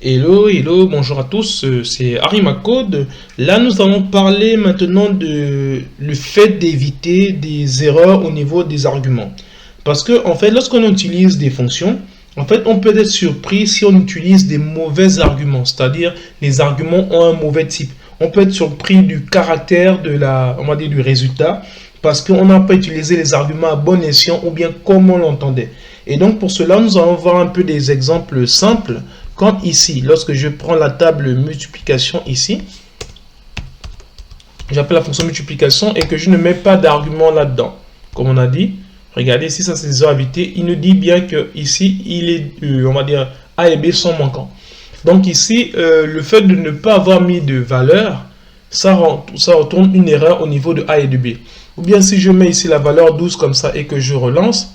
Hello, hello, bonjour à tous, c'est Arimacode. Là, nous allons parler maintenant de le fait d'éviter des erreurs au niveau des arguments. Parce que, en fait, lorsqu'on utilise des fonctions, en fait, on peut être surpris si on utilise des mauvais arguments, c'est-à-dire les arguments ont un mauvais type. On peut être surpris du caractère on va dire, du résultat, parce qu'on n'a pas utilisé les arguments à bon escient ou bien comme on l'entendait. Et donc, pour cela, nous allons voir un peu des exemples simples. Comme ici, lorsque je prends la table multiplication ici, j'appelle la fonction multiplication et que je ne mets pas d'argument là-dedans. Comme on a dit, regardez ici, ça c'est des invités. Il nous dit bien que ici, il est, on va dire, A et B sont manquants. Donc ici, le fait de ne pas avoir mis de valeur, ça retourne une erreur au niveau de A et de B. Ou bien si je mets ici la valeur 12 comme ça et que je relance,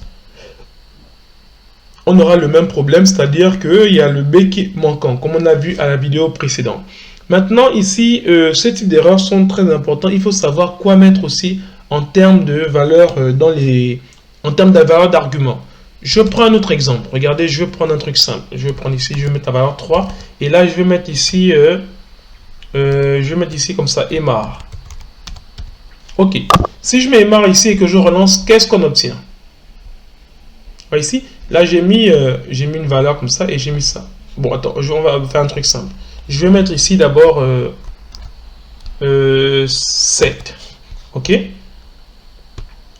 on aura le même problème, c'est-à-dire qu'il y a le B qui est manquant, comme on a vu à la vidéo précédente. Maintenant, ici, ces types d'erreurs sont très importants. Il faut savoir quoi mettre aussi en termes de valeur en termes de valeur d'argument. Je prends un autre exemple. Regardez, je vais prendre un truc simple. Je vais prendre ici, je vais mettre la valeur 3. Et là, je vais mettre ici, comme ça, Emar. Ok. Si je mets Emar ici et que je relance, qu'est-ce qu'on obtient? Ici, là j'ai mis une valeur comme ça et j'ai mis ça. Bon, attends, on va faire un truc simple. Je vais mettre ici d'abord 7. Ok? Et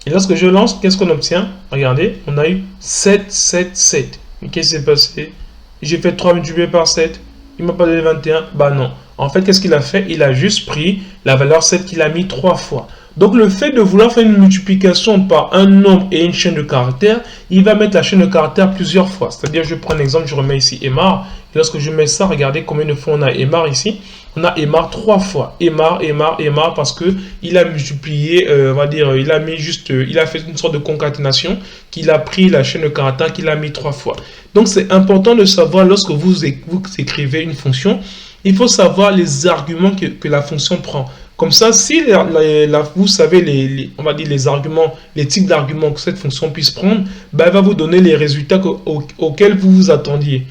lorsque je lance, qu'est-ce qu'on obtient? Regardez, on a eu 7, 7, 7. Mais qu'est-ce qui s'est passé? J'ai fait 3 multiplié par 7. Il m'a pas donné 21. Bah non. En fait, qu'est-ce qu'il a fait? Il a juste pris la valeur 7 qu'il a mis 3 fois. Donc, le fait de vouloir faire une multiplication par un nombre et une chaîne de caractères, il va mettre la chaîne de caractères plusieurs fois. C'est-à-dire, je prends un exemple, je remets ici Emar. Et lorsque je mets ça, regardez combien de fois on a Emar ici. On a Emar 3 fois. Emar, Emar, Emar, parce que il a multiplié, on va dire, il a mis juste, il a fait une sorte de concaténation, qu'il a pris la chaîne de caractères, qu'il a mis 3 fois. Donc, c'est important de savoir, lorsque vous écrivez une fonction, il faut savoir les arguments que la fonction prend. Comme ça, si vous savez on va dire les arguments, les types d'arguments que cette fonction puisse prendre, ben, elle va vous donner les résultats auxquels vous vous attendiez.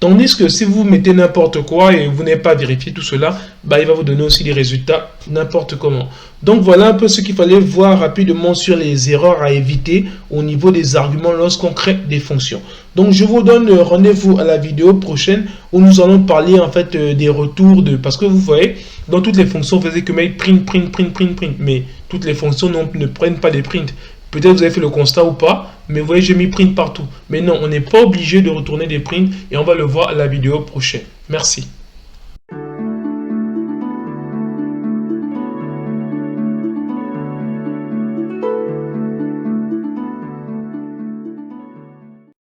Tandis que si vous mettez n'importe quoi et vous n'avez pas vérifié tout cela, bah, il va vous donner aussi les résultats n'importe comment. Donc voilà un peu ce qu'il fallait voir rapidement sur les erreurs à éviter au niveau des arguments lorsqu'on crée des fonctions. Donc je vous donne rendez-vous à la vidéo prochaine où nous allons parler en fait des retours parce que vous voyez, dans toutes les fonctions, vous faisiez que mettre print, print, print, print, print, mais toutes les fonctions ne prennent pas des prints. Peut-être vous avez fait le constat ou pas, mais vous voyez, j'ai mis print partout. Mais non, on n'est pas obligé de retourner des prints et on va le voir à la vidéo prochaine. Merci.